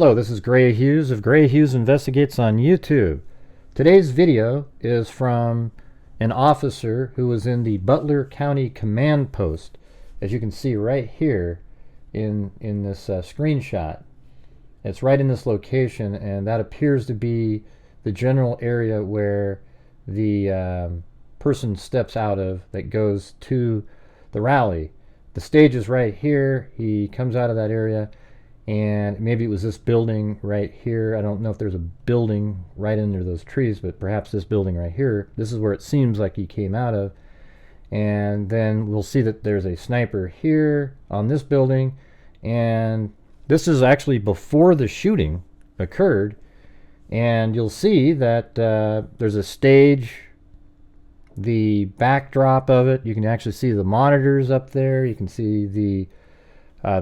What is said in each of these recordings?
Hello, this is Grant Hughes of Grant Hughes Investigates on YouTube. Today's video is from an officer who was in the Butler County Command Post, as you can see right here in this screenshot. It's right in this location, and that appears to be the general area where the person steps out of that goes to the rally. The stage is right here. He comes out of that area, and maybe it was this building right here. I don't know if there's a building right under those trees, but perhaps this building right here. This is where it seems like he came out of. And then we'll see that there's a sniper here on this building, and this is actually before the shooting occurred. And you'll see that there's a stage, the backdrop of it. You can actually see the monitors up there. You can see the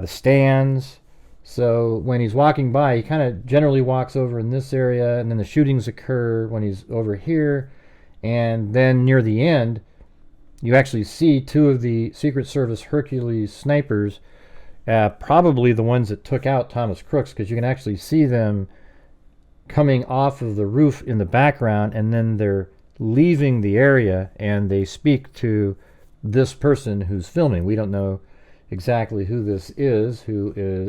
stands. So when he's walking by, he kind of generally walks over in this area, and then the shootings occur when he's over here. And then near the end, you actually see two of the Secret Service Hercules snipers, probably the ones that took out Thomas Crooks, because you can actually see them coming off of the roof in the background, and then they're leaving the area, and they speak to this person who's filming. We don't know exactly who this is,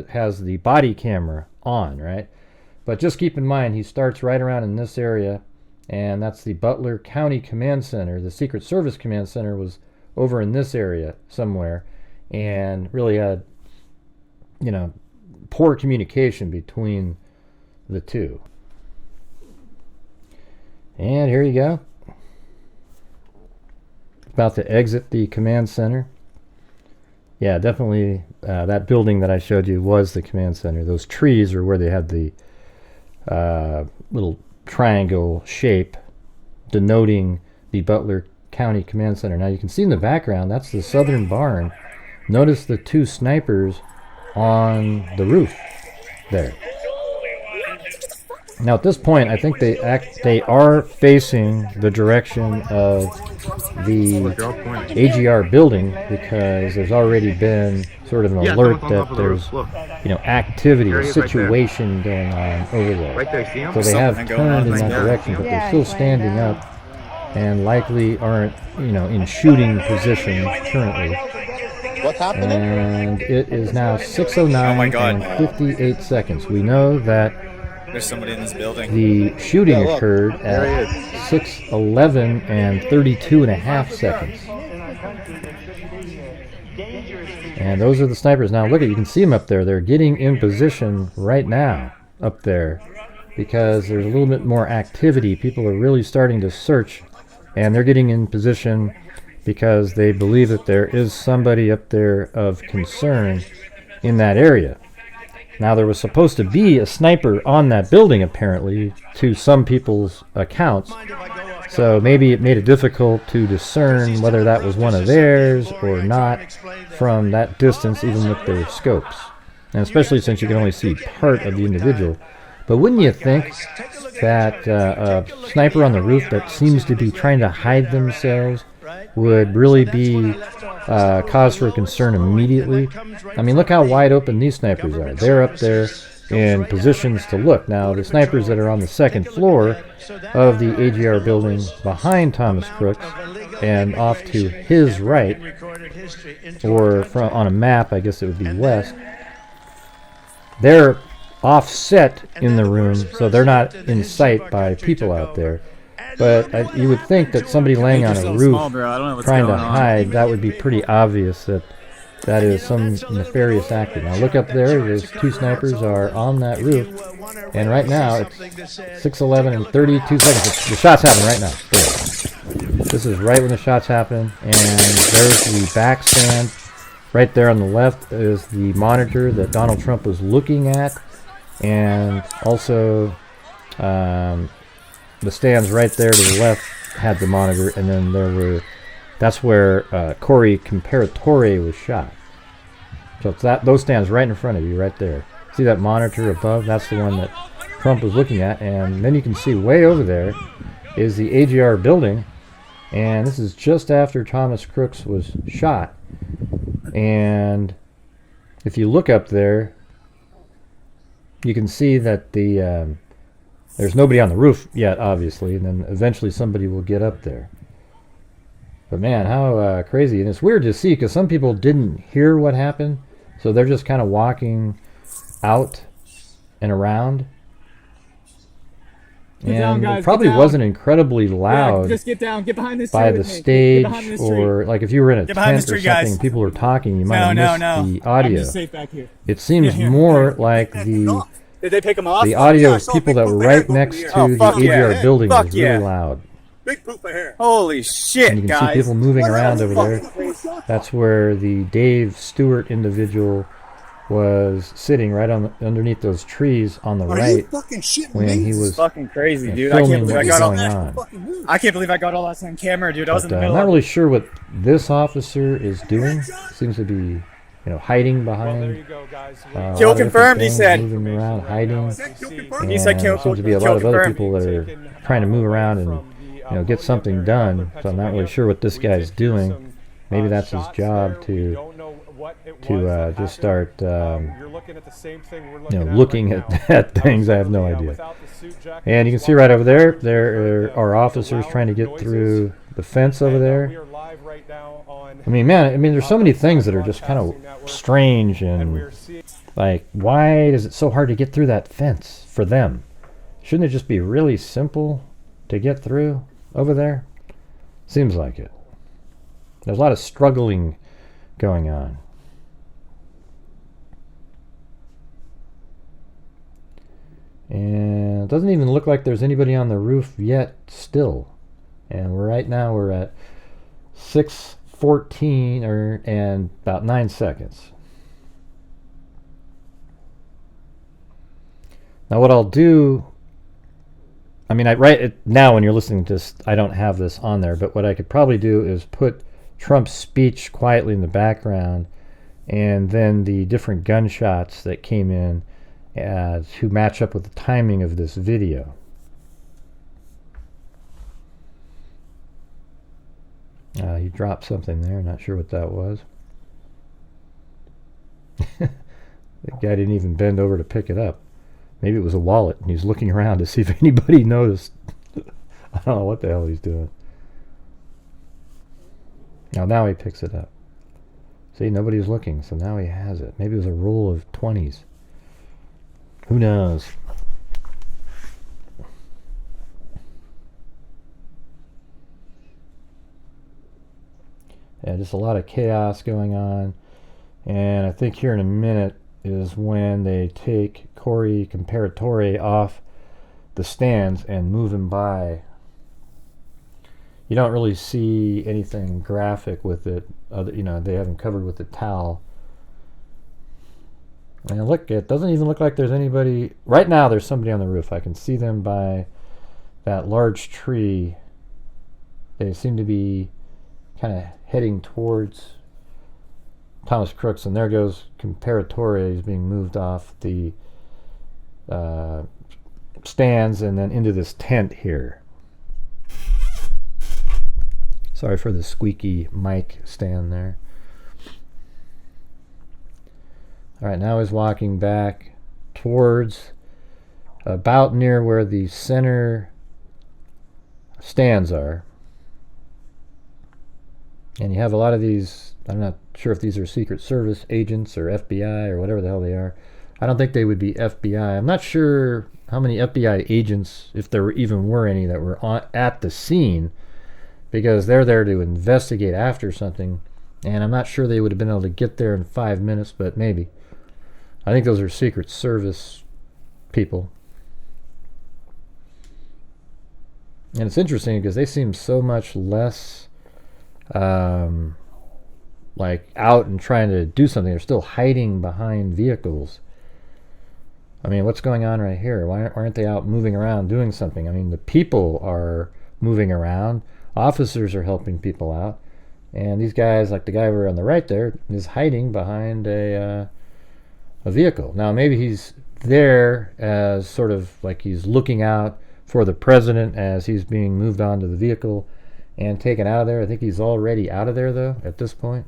has the body camera on, right? But just keep in mind, he starts right around in this area, and that's the Butler County Command Center. The Secret Service Command Center was over in this area somewhere, and really had, poor communication between the two. And here you go. About to exit the command center. Yeah, definitely that building that I showed you was the command center. Those trees are where they had the little triangle shape denoting the Butler County Command Center. Now you can see in the background, that's the southern barn. Notice the two snipers on the roof there. Now at this point, I think they are facing the direction of the AGR building, because there's already been sort of an alert that there's activity or situation going on over there. So they have turned in that direction, but they're still standing up and likely aren't in shooting position currently. What's happening? And it is now 6:09 and 58 seconds. We know that there's somebody in this building. the shooting occurred at 6:11 and 32.5 seconds. And those are the snipers. Now look, you can see them up there. They're getting in position right now up there, because there's a little bit more activity. People are really starting to search, and they're getting in position because they believe that there is somebody up there of concern in that area. Now, there was supposed to be a sniper on that building, apparently, to some people's accounts. So maybe it made it difficult to discern whether that was one of theirs or not from that distance, even with their scopes. And especially since you can only see part of the individual. But wouldn't you think that a sniper on the roof that seems to be trying to hide themselves would really be cause for concern immediately? I mean, look how wide open these snipers are. They're up there in positions to look. Now, the snipers that are on the second floor of the AGR building behind Thomas Crooks and off to his right, or on a map, I guess it would be west, they're offset in the room, so they're not in sight by people out there. But you would think that somebody laying on a roof trying to hide, that would be pretty obvious that is some nefarious actor. Now look up there, those two snipers are on that roof, and right now it's 6:11 and 32 seconds. The shots happen right now. There. This is right when the shots happen, and there's the back stand. Right there on the left is the monitor that Donald Trump was looking at, and also the stands right there to the left had the monitor, and then that's where Corey Comparatore was shot. So it's those stands right in front of you, right there. See that monitor above? That's the one that Trump was looking at, and then you can see way over there is the AGR building, and this is just after Thomas Crooks was shot. And if you look up there, you can see that there's nobody on the roof yet, obviously, and then eventually somebody will get up there. But man, how crazy. And it's weird to see because some people didn't hear what happened, so they're just kind of walking out and around. Get down, guys, it probably wasn't incredibly loud just get down, get behind this by tree the stage, or like if you were in a Get behind tent this or tree, something guys. and people were talking, you might have missed the I'm audio. just safe back here. It seems more like the Did they pick them off? audio of people that were right next to the ADR building Fuck was yeah. really loud. Big poop of hair. Holy shit, And you can guys. see people moving around over there. That's where the Dave Stewart individual was sitting right underneath those trees on the right when he was fucking crazy, dude. I filming can't believe what I was got going all on. I can't believe I got all that on camera, dude. I was in But, the I'm middle not of really sure what this officer is doing. Seems to be, hiding behind. Kill confirmed, he said. Moving around, hiding. He said kill- Seems to be a kill lot of other confirmed. people that are trying to move around and get something done. So I'm not really sure what this guy's doing. Maybe that's his job to just start looking at things. I have no idea. And you can see right over there are officers trying to get through the fence over there. I mean, man, there's so many things that are just kind of strange and like, why is it so hard to get through that fence for them? Shouldn't it just be really simple to get through over there? Seems like it. There's a lot of struggling going on. And it doesn't even look like there's anybody on the roof yet still. And right now we're at 6:14 and about 9 seconds. Now what I'll do, right now when you're listening to this, I don't have this on there, but what I could probably do is put Trump's speech quietly in the background and then the different gunshots that came in to match up with the timing of this video. He dropped something there, not sure what that was. The guy didn't even bend over to pick it up. Maybe it was a wallet and he's looking around to see if anybody noticed. I don't know what the hell he's doing. Now he picks it up. See, nobody's looking, so now he has it. Maybe it was a roll of 20s. Who knows? Yeah, just a lot of chaos going on. And I think here in a minute is when they take Corey Comparatore off the stands and move him by. You don't really see anything graphic with it. They have him covered with a towel. And look, it doesn't even look like there's anybody. Right now there's somebody on the roof. I can see them by that large tree. They seem to be kind of heading towards Thomas Crooks, and there goes Comparatore. He's being moved off the stands and then into this tent here. Sorry for the squeaky mic stand there. All right, now he's walking back towards about near where the center stands are. And you have a lot of these, I'm not sure if these are Secret Service agents or FBI or whatever the hell they are. I don't think they would be FBI. I'm not sure how many FBI agents, if there even were any, that were at the scene, because they're there to investigate after something. And I'm not sure they would have been able to get there in 5 minutes, but maybe. I think those are Secret Service people. And it's interesting because they seem so much less like out and trying to do something. They're still hiding behind vehicles. I mean, what's going on right here? Why aren't they out moving around doing something? I mean, the people are moving around. Officers are helping people out. And these guys, like the guy over on the right there, is hiding behind a vehicle. Now, maybe he's there as sort of like he's looking out for the president as he's being moved onto the vehicle and taken out of there. I think he's already out of there, though, at this point.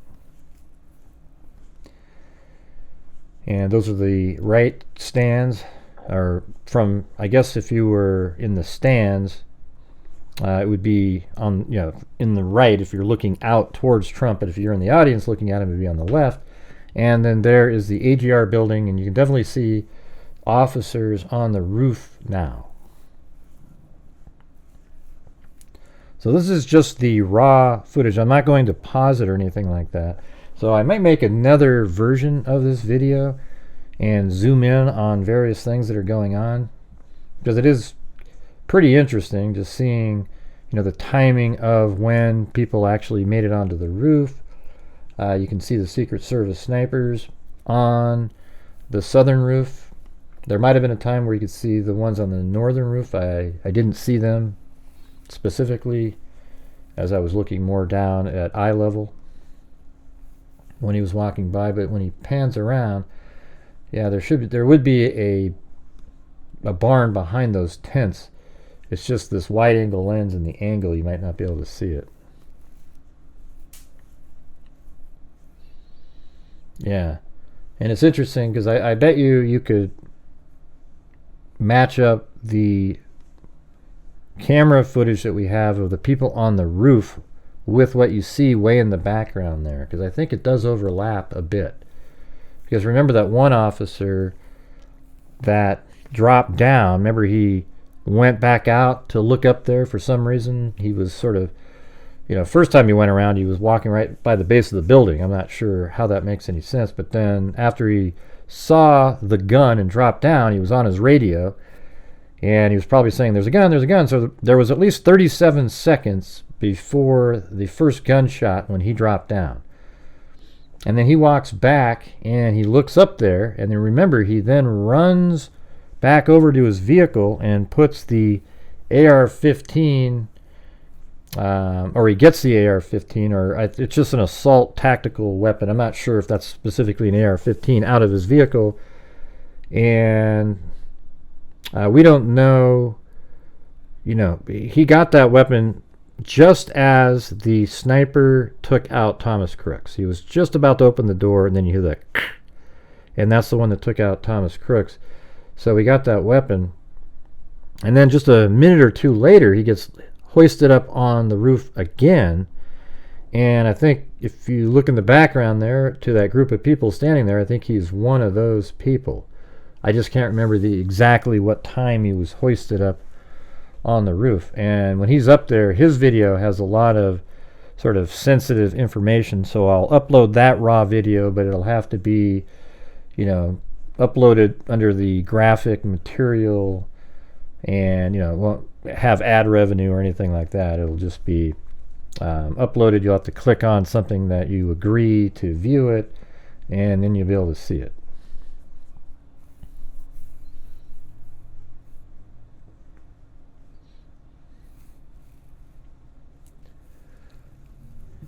And those are the right stands. or from, I guess if you were in the stands, it would be on, in the right if you're looking out towards Trump, but if you're in the audience looking at him, it would be on the left. And then there is the AGR building, and you can definitely see officers on the roof now. So this is just the raw footage. I'm not going to pause it or anything like that. So I might make another version of this video and zoom in on various things that are going on, because it is pretty interesting just seeing, the timing of when people actually made it onto the roof. You can see the Secret Service snipers on the southern roof. There might have been a time where you could see the ones on the northern roof. I didn't see them specifically as I was looking more down at eye level when he was walking by, but when he pans around, yeah, there would be a barn behind those tents. It's just this wide angle lens, and the angle you might not be able to see it. Yeah, and it's interesting because I bet you could match up the camera footage that we have of the people on the roof with what you see way in the background there, because I think it does overlap a bit. Because remember that one officer that dropped down, remember he went back out to look up there for some reason. He was sort of, first time he went around, he was walking right by the base of the building. I'm not sure how that makes any sense, but then after he saw the gun and dropped down, he was on his radio, and he was probably saying, there's a gun, there's a gun. So there was at least 37 seconds before the first gunshot when he dropped down. And then he walks back, and he looks up there, and then remember, he then runs back over to his vehicle and puts the AR-15, or he gets the AR-15, or it's just an assault tactical weapon. I'm not sure if that's specifically an AR-15, out of his vehicle. And we don't know, he got that weapon just as the sniper took out Thomas Crooks. He was just about to open the door, and then you hear that, and that's the one that took out Thomas Crooks. So he got that weapon, and then just a minute or two later, he gets hoisted up on the roof again. And I think if you look in the background there to that group of people standing there, I think he's one of those people. I just can't remember exactly what time he was hoisted up on the roof. And when he's up there, his video has a lot of sort of sensitive information, so I'll upload that raw video, but it'll have to be, uploaded under the graphic material, and won't have ad revenue or anything like that. It'll just be uploaded. You'll have to click on something that you agree to view it, and then you'll be able to see it.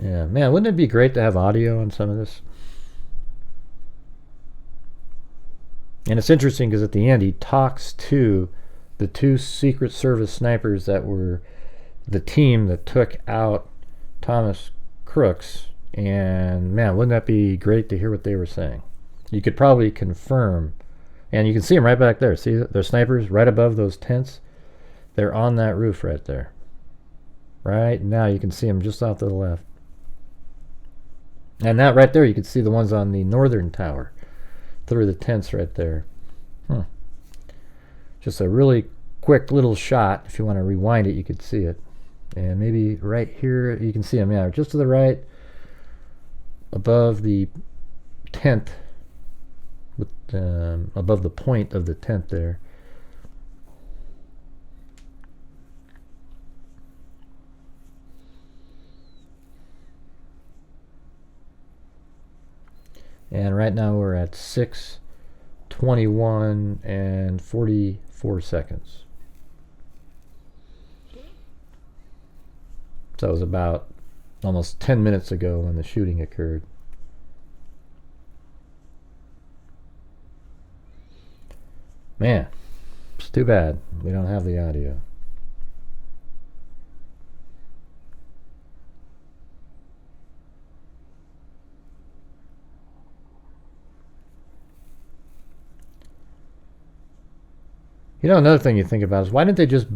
Yeah, man, wouldn't it be great to have audio on some of this? And it's interesting because at the end he talks to the two Secret Service snipers that were the team that took out Thomas Crooks. And man, wouldn't that be great to hear what they were saying? You could probably confirm, and you can see them right back there. See, they're snipers right above those tents. They're on that roof right there. Right now you can see them just off to the left. And that right there, you can see the ones on the northern tower through the tents right there. Just a really quick little shot. If you want to rewind it, you could see it. And maybe right here, you can see them, yeah, just to the right, above the tent, with above the point of the tent there. And right now we're at 6:21 and 44 seconds. So it was about almost 10 minutes ago when the shooting occurred. Man, it's too bad we don't have the audio. You know, another thing you think about is why didn't they just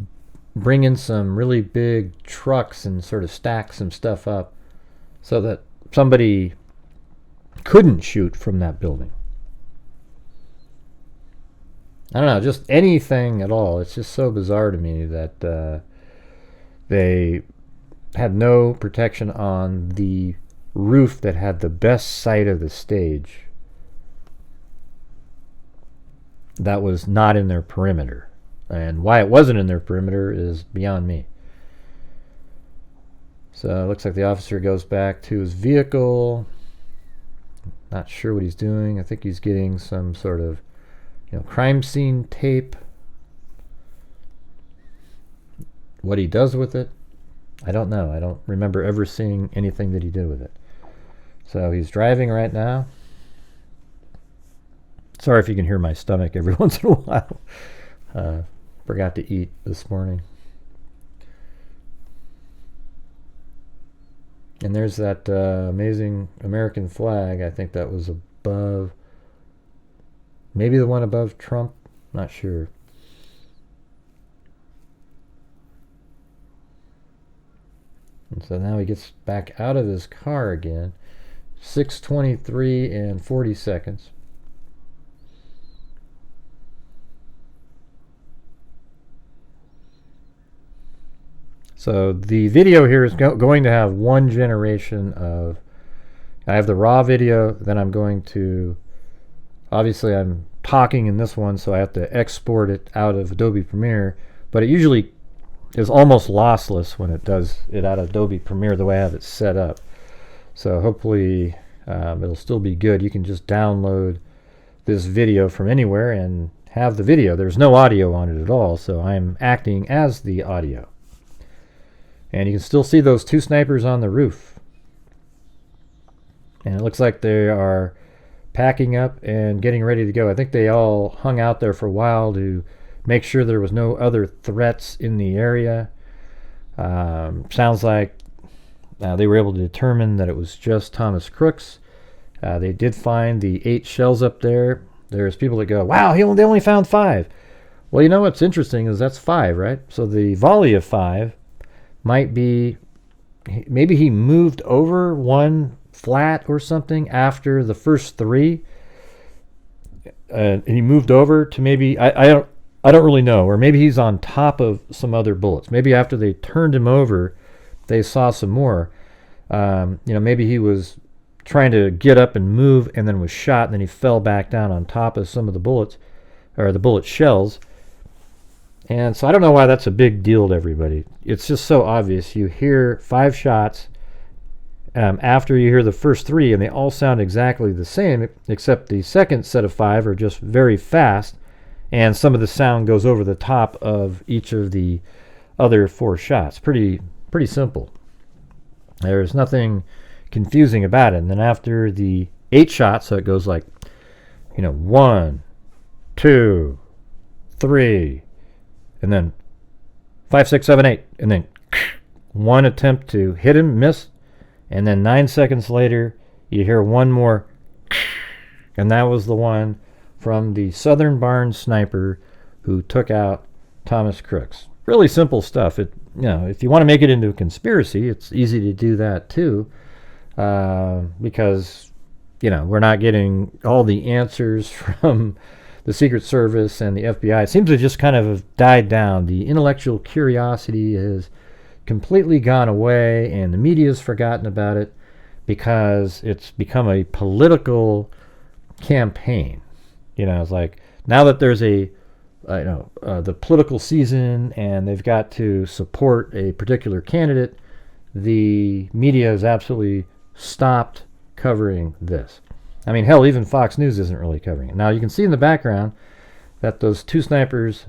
bring in some really big trucks and sort of stack some stuff up so that somebody couldn't shoot from that building? I don't know, just anything at all. It's just so bizarre to me that they had no protection on the roof that had the best sight of the stage. That was not in their perimeter. And why it wasn't in their perimeter is beyond me. So it looks like the officer goes back to his vehicle. Not sure what he's doing. I think he's getting some sort of, crime scene tape. What he does with it, I don't know. I don't remember ever seeing anything that he did with it. So he's driving right now. Sorry if you can hear my stomach every once in a while. Forgot to eat this morning. And there's that amazing American flag. I think that was above, maybe the one above Trump. Not sure. And so now he gets back out of his car again. 6:23 and 40 seconds. So the video here is going to have one generation of, I have the raw video, then I'm going to, obviously I'm talking in this one, so I have to export it out of Adobe Premiere, but it usually is almost lossless when it does it out of Adobe Premiere the way I have it set up. So hopefully it'll still be good. You can just download this video from anywhere and have the video. There's no audio on it at all, so I'm acting as the audio. And you can still see those two snipers on the roof. And it looks like they are packing up and getting ready to go. I think they all hung out there for a while to make sure there was no other threats in the area. Sounds like they were able to determine that it was just Thomas Crooks. They did find the 8 shells up there. There's people that go, wow, they only found 5. Well, you know what's interesting is that's 5, right? So the volley of 5 might be, maybe he moved over one flat or something after the first 3. And he moved over to maybe, I don't really know, or maybe he's on top of some other bullets. Maybe after they turned him over, they saw some more. Maybe he was trying to get up and move and then was shot, and then he fell back down on top of some of the bullets, or the bullet shells. And so I don't know why that's a big deal to everybody. It's just so obvious. You hear 5 shots after you hear the first 3, and they all sound exactly the same, except the second set of 5 are just very fast, and some of the sound goes over the top of each of the other 4 shots. Pretty simple. There's nothing confusing about it. And then after the 8 shots, so it goes like, 1, 2, 3, and then 5, 6, 7, 8, and then one attempt to hit him, miss, and then 9 seconds later you hear one more, and that was the one from the Southern Barn sniper who took out Thomas Crooks. Really simple stuff. If you want to make it into a conspiracy, it's easy to do that too, because we're not getting all the answers from the Secret Service and the FBI. It seems to just kind of have died down. The intellectual curiosity has completely gone away, and the media's forgotten about it because it's become a political campaign. It's like now that there's the political season and they've got to support a particular candidate, the media has absolutely stopped covering this. I mean, hell, even Fox News isn't really covering it. Now, you can see in the background that those 2 snipers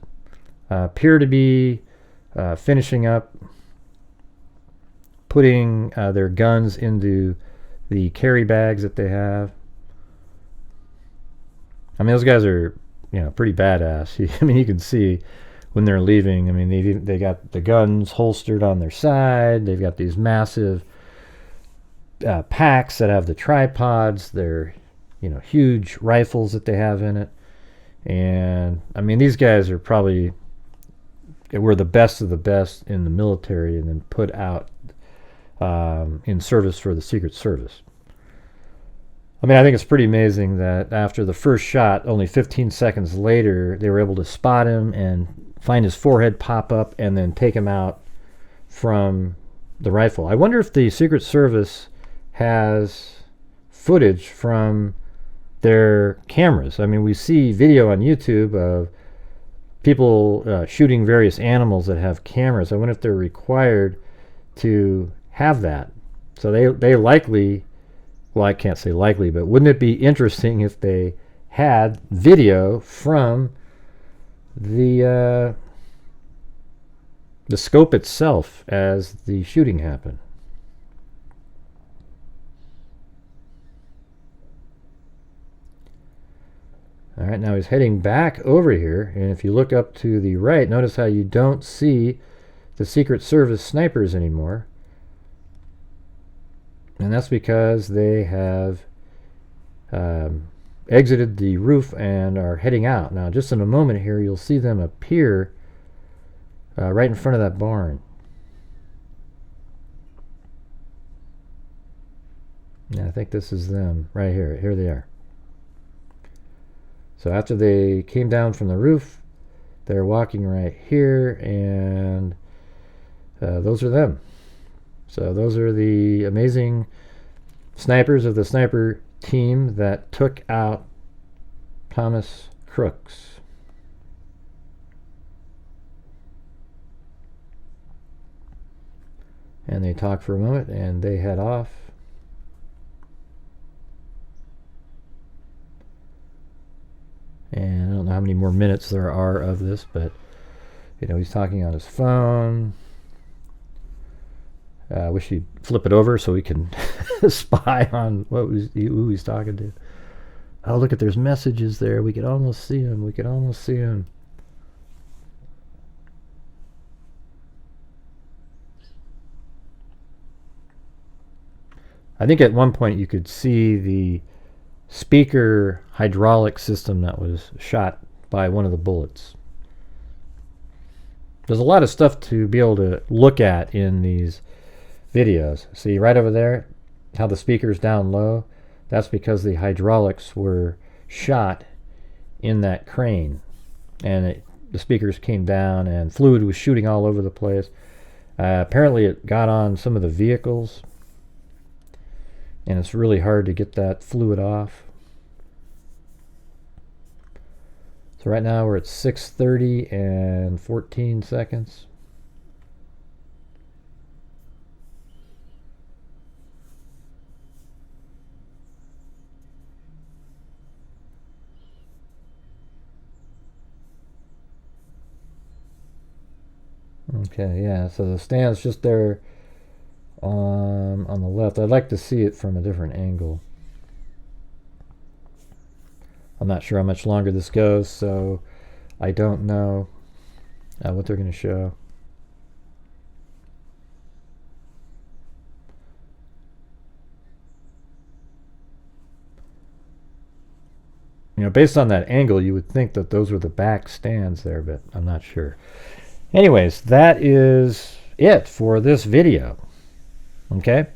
appear to be finishing up, putting their guns into the carry bags that they have. I mean, those guys are, pretty badass. I mean, you can see when they're leaving. I mean, they got the guns holstered on their side. They've got these massive packs that have the tripods. They're huge rifles that they have in it, And I mean, these guys are probably were the best of the best in the military, and then put out in service for the Secret Service. I mean, I think it's pretty amazing that after the first shot, only 15 seconds later, they were able to spot him and find his forehead pop up and then take him out from the rifle. I wonder if the Secret Service has footage from their cameras. I mean, we see video on YouTube of people shooting various animals that have cameras. I wonder if they're required to have that. So they likely, well, I can't say likely, but wouldn't it be interesting if they had video from the scope itself as the shooting happened? All right, now he's heading back over here, and if you look up to the right, notice how you don't see the Secret Service snipers anymore. And that's because they have exited the roof and are heading out. Now, just in a moment here, you'll see them appear right in front of that barn. Yeah, I think this is them right here. Here they are. So after they came down from the roof, they're walking right here, and those are them. So those are the amazing snipers of the sniper team that took out Thomas Crooks. And they talk for a moment, and they head off. And I don't know how many more minutes there are of this, but you know, he's talking on his phone. I wish he'd flip it over so we can spy on who he's talking to. Oh, look at, there's messages there. We could almost see him. We could almost see him. I think at one point you could see the speaker hydraulic system that was shot by one of the bullets. There's a lot of stuff to be able to look at in these videos. See right over there how the speaker's down low? That's because the hydraulics were shot in that crane, and the speakers came down and fluid was shooting all over the place. Apparently it got on some of the vehicles, and it's really hard to get that fluid off. So right now we're at 6:30 and 14 seconds. Okay, yeah, so the stand's just there on the left. I'd like to see it from a different angle. I'm not sure how much longer this goes, so I don't know what they're going to show. You know, based on that angle, you would think that those were the back stands there, but I'm not sure. Anyways, that is it for this video. Okay?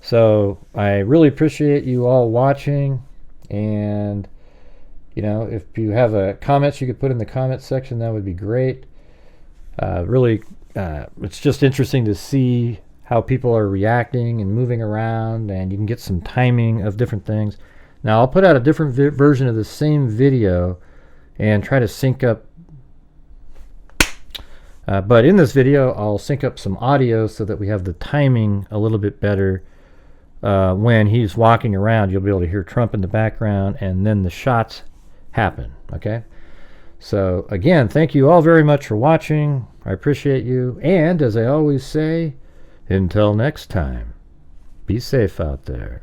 So I really appreciate you all watching, and you know, if you have comments you could put in the comment section, that would be great. Really, it's just interesting to see how people are reacting and moving around, and you can get some timing of different things. Now I'll put out a different version of the same video and try to sync up, but in this video I'll sync up some audio so that we have the timing a little bit better. When he's walking around, you'll be able to hear Trump in the background, and then the shots happen. Okay, so again, thank you all very much for watching. I appreciate you, and as I always say, until next time, be safe out there.